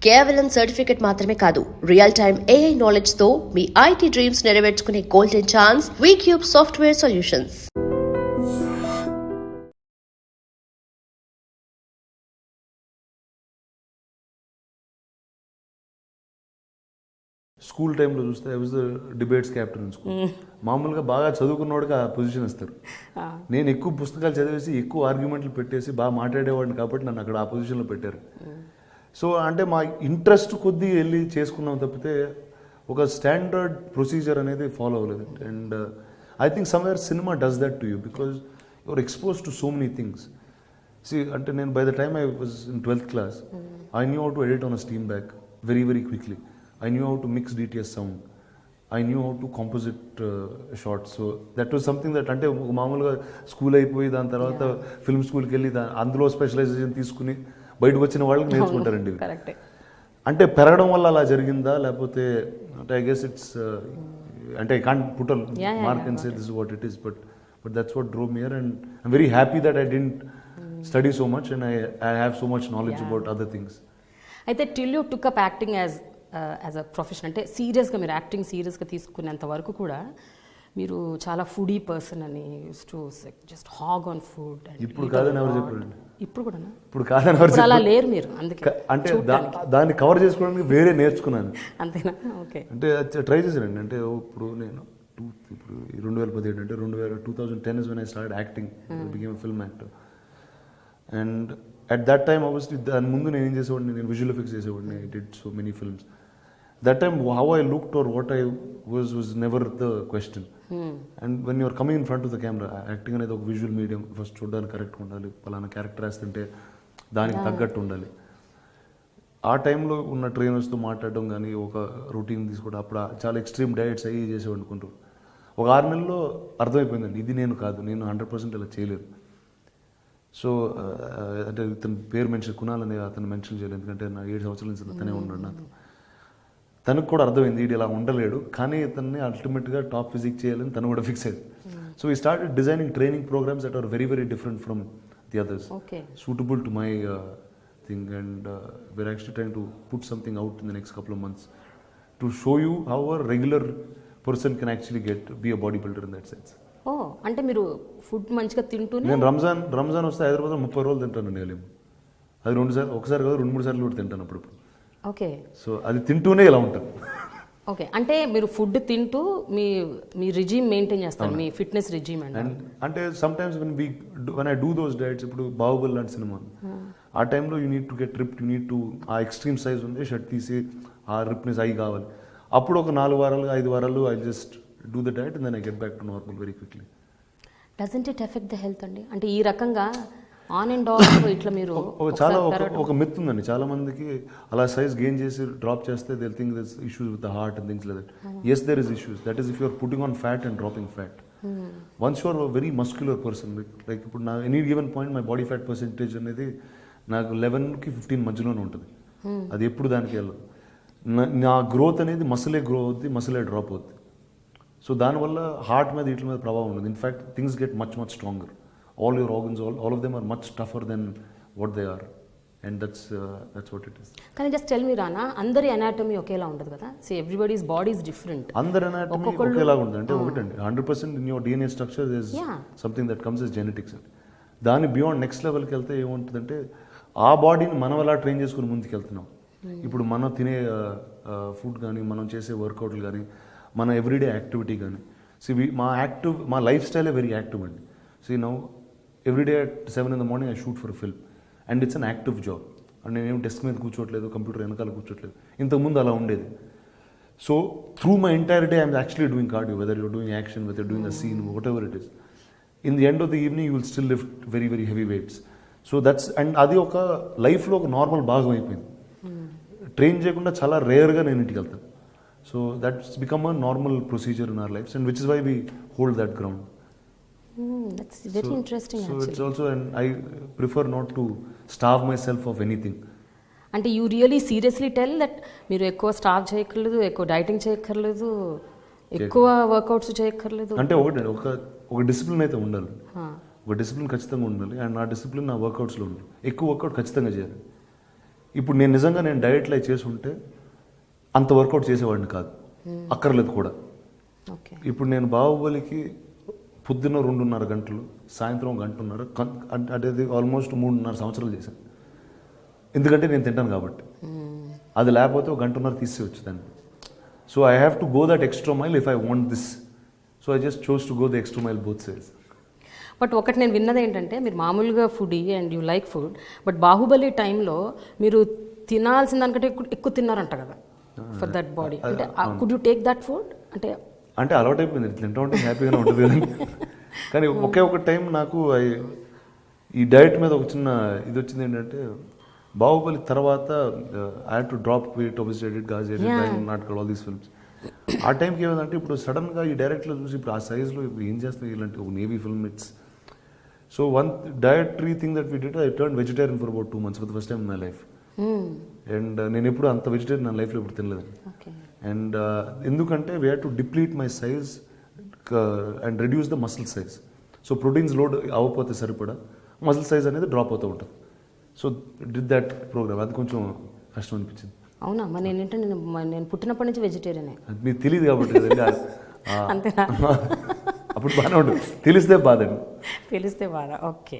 కేవలం సర్టిఫికెట్ మాత్రమే కాదు, రియల్ టైమ్ AI నాలెడ్జ్ తో మీ IT డ్రీమ్స్ నెరవేర్చుకునే golden chance V Cube software solutions. School టైంలో చూస్తే I was the debates captain in school. మామూలుగా బాగా చదువుకున్నవాడికి ఆ పొజిషన్ ఇస్తారు. నేను ఎక్కువ పుస్తకాలు చదివేసి ఎక్కువ ఆర్గ్యుమెంట్లు పెట్టేసి బాగా మాట్లాడేవాడిని కాబట్టి నన్ను అక్కడ ఆ పొజిషన్లో పెట్టారు. సో అంటే మా ఇంట్రెస్ట్ కొద్దీ వెళ్ళి చేసుకున్నాం తప్పితే ఒక స్టాండర్డ్ ప్రొసీజర్ అనేది ఫాలో అవ్వలేదు. And I think somewhere cinema does that to you because your expose to so many things. అంటే నేను by the time I was in 12th class, I knew how to edit on a steam bag very very quickly. I knew how to mix DTS sound. I knew how to composite shots. So that was something that అంటే మామూలుగా school అయిపోయి దాని తర్వాత film స్కూల్కి వెళ్ళి అందులో specialisation తీసుకుని బయటకు వచ్చిన వాళ్ళకి నేర్చుకుంటారండి. అంటే పెరగడం వల్ల అలా జరిగిందా లేకపోతే అంటే ఐ గెస్ ఇట్స్ అంటే I can't put a mark and say this is what it is, but that's what drove me here and I'm very happy that I didn't study so much and I have so much knowledge about other things. అయితే till you took up acting as a profession, అంటే సీరియస్గా మీరు acting సీరియస్గా తీసుకునేంత వరకు కూడా మీరు చాలా foodie person అని to just hog on food. ఇప్పుడు కాదని ఎవరు చెప్పారు? ఇప్పుడు కూడా ఇప్పుడు కాదని ఎవరు అలా లేరు మీరు, అందుకే అంటే దాన్ని కవర్ చేసుకోవడానికి వేరే నేర్చుకున్నాను. అంతేనా? ఓకే. అంటే ట్రై చేశానండి. అంటే ఇప్పుడు నేను ఇప్పుడు 2017 అంటే 2010 is when I started acting, became a film actor. And at that time obviously దాని ముందు నేను ఏం చేసేవాడిని, నేను విజువల్ ఎఫెక్ట్స్ చేసేవాడిని. I did so many films. That time how I looked or what I was never the question. And when you are coming in front of the camera, acting అనేది ఒక visual medium, first చూడడానికి కరెక్ట్గా ఉండాలి, పలానా character వేస్తుంటే దానికి తగ్గట్టు ఉండాలి. ఆ టైంలో ఉన్న ట్రైనర్స్తో మాట్లాడడం కానీ ఒక రొటీన్ తీసుకోవడం, అప్పుడు చాలా ఎక్స్ట్రీమ్ డయట్స్ అయ్యి చేసేవాడు అనుకుంటారు. ఒక 6 నెలల్లో అర్థమైపోయిందండి ఇది నేను కాదు, నేను 100% ఇలా చేయలేదు. సో అంటే ఇతని పేరు మెన్షన్ కునాల్ అనే అతను మెన్షన్ చేయలేదు, ఎందుకంటే నా 7 సంవత్సరాల నుంచి అతనే ఉన్నాడు నాతో. తనకు కూడా అర్థమైంది వీడు ఇలా ఉండలేడు, కానీ ఇతన్ని అల్టిమేట్గా టాప్ ఫిజిక్ చేయాలని తను కూడా ఫిక్స్ అయ్యింది. So we started designing training programs that are very very different from the others, suitable to my thing. And we're actually trying to put something out in the next couple of months to show you how a regular person can actually be a body builder in that sense. అంటే మీరు food మంచిగా తింటూ, నేను రంజాన్ వస్తే హైదరాబాద్లో 30 రోజులు తింటానండి. అది 2 సార్లు, ఒకసారి కాదు 2-3 సార్లు కూడా తింటాను అప్పుడు. ఓకే. సో అది తింటూనే ఇలా ఉంటాను. ఓకే, అంటే మీరు ఫుడ్ తింటూ మీ రిజీమ్ మెయింటైన్ చేస్తారు, మీ ఫిట్నెస్ రిజీమ్. అంటే some times when I do those diets, ఇప్పుడు బాహుబలి లాంటి సినిమా ఆ టైంలో you need to get ripped, you need to ఆ ఎక్స్ట్రీమ్ సైజ్ ఉంది, షర్ట్ తీసి ఆ రిప్నెస్ అయి కావాలి. అప్పుడు ఒక 4 వారాలు 5 వారాలు I just do the diet and then I get back to normal very quickly. Doesn't it affect the health అండి? అంటే ఈ రకంగా ఆన్ అండ్ ఆఫ్ ఇట్లా మీరు చాలా ఒక మిత్ ఉందండి చాలా మందికి, అలా సైజ్ గెయిన్ చేసి డ్రాప్ చేస్తే they think this issues with the heart and things like that. Yes there is issues, that is if you are putting on fat and dropping fat. Once you are very muscular person, like ఇప్పుడు నా any given point my body fat percentage అనేది నాకు 11కి 15 మధ్యలోనే ఉంటుంది. అది ఎప్పుడు దానికి వెళ్ళదు. నా గ్రోత్ అనేది మసిలే గ్రో అవుద్ది, మసిలే డ్రాప్ అవుద్ది. సో దానివల్ల హార్ట్ మీద వీటి మీద ప్రభావం ఉండదు. In fact things get much stronger. All your organs, all of them are much tougher than what they are, and that's what it is. Can you just tell me, Rana, అందరి anatomy ఒకేలా ఉండదు కదా? See, everybody's body is different. అందరి anatomy ఒకేలా ఉంటుంది అంటే ఒకటండి, 100% in your DNA structure there is something that comes as genetics. దాని బియాండ్ నెక్స్ట్ లెవెల్కి వెళ్తే ఏముంటుందంటే ఆ బాడీని మనం ఎలా ట్రైన్ చేసుకుని ముందుకు వెళ్తున్నాం. ఇప్పుడు మనం తినే ఫుడ్ కానీ, మనం చేసే వర్కౌట్లు కానీ, మన ఎవ్రీడే యాక్టివిటీ కానీ, మా లైఫ్ స్టైలే వెరీ యాక్టివ్ అండి. See now every day at 7 in the morning I shoot for a film and it's an active job. And నేను డెస్క్ మీద కూర్చోట్లేదు, కంప్యూటర్ వెనకాల కూర్చోట్లేదు. ఇంతకుముందు అలా ఉండేది. So through my entire day I'm actually doing cardio, whether you're doing action, whether doing a scene, whatever it is. In the end of the evening you will still lift very very heavy weights. So that's and అది ఒక లైఫ్లో ఒక normal భాగం అయిపోయింది. Train చేయకుండా చాలా రేర్గా నేను ఇంటికి వెళ్తాను. So that's become a normal procedure in our lives and which is why we hold that ground. That's very interesting. So actually. It's also, and I prefer not to starve myself of anything. అంటే you really seriously tell that మీరు ఎక్కువ starve చేయక్కర్లేదు, ఎక్కువ dieting చేయక్కర్లేదు, ఎక్కువ workouts చేయక్కర్లేదు? అంటే ఒక డిసిప్లిన్ అయితే ఉండాలి, ఒక డిసిప్లిన్ ఖచ్చితంగా ఉండాలి. అండ్ నా డిసిప్లిన్ నా వర్కౌట్స్లో ఉండాలి. ఎక్కువ వర్కౌట్ ఖచ్చితంగా చేయాలి. ఇప్పుడు నేను నిజంగా నేను డైట్లో చేసి ఉంటే అంత వర్కౌట్ చేసేవాడిని కాదు, అక్కర్లేదు కూడా. ఓకే. ఇప్పుడు నేను బాహుబలికి పొద్దున్న 2.5 గంటలు, సాయంత్రం 1 గంటన్నర, అంటే ఆల్మోస్ట్ 3.5 సంవత్సరాలు చేశాను. ఎందుకంటే నేను తింటాను కాబట్టి. అది లేకపోతే 1 గంటన్నర తీసేయచ్చు దాన్ని. So I have to go that extra mile if I want this. So I just chose to go the extra mile both sides. But ఒకటి నేను విన్నది ఏంటంటే మీరు మామూలుగా foodie and you like food, but Baahubali టైంలో మీరు తినాల్సిన దానికంటే ఎక్కువ తిన్నారంట కదా ఫర్ దట్ బాడీ. అంటే could you take that food? అంటే అలవాటు అయిపోయింది, తింటా ఉంటే హ్యాపీగానే ఉంటుంది కానీ. కానీ ఒకే ఒక టైం నాకు ఈ డైట్ మీద ఒక చిన్న ఇది వచ్చింది ఏంటంటే, బాహుబలి తర్వాత I had to drop weight, obesity, గాజేటెడ్, నాటకాలు, ఆల్ దీస్ ఫిల్మ్స్. ఆ టైంకి ఏమైందంటే ఇప్పుడు సడన్గా ఈ డైరెక్ట్లో చూసి ఇప్పుడు ఆ సైజ్లో ఇప్పుడు ఏం చేస్తాం ఇలాంటి ఒక navy film. It's so one dietary thing that we did, I turn vegetarian for about 2 months for the first time in my life. And నేను ఎప్పుడు అంత వెజిటేరియన్ నా లైఫ్లో ఇప్పుడు తినలేదండి. అండ్ ఎందుకంటే we had to deplete my size and reduce the muscle size. So proteins load అవ్వకపోతే సరిపడా మసిల్ సైజ్ అనేది డ్రాప్ అవుతూ ఉంటుంది. So did that program. అది కొంచెం కష్టం అనిపించింది. అవునా? మరి నేను పుట్టినప్పటి నుంచి వెజిటేరియనే. అది మీకు తెలియదు కాబట్టి కదండి. అంతేనా? అప్పుడు బాగానే ఉంటుంది, తెలిస్తే బాధ. తెలిస్తే బాధ. ఓకే.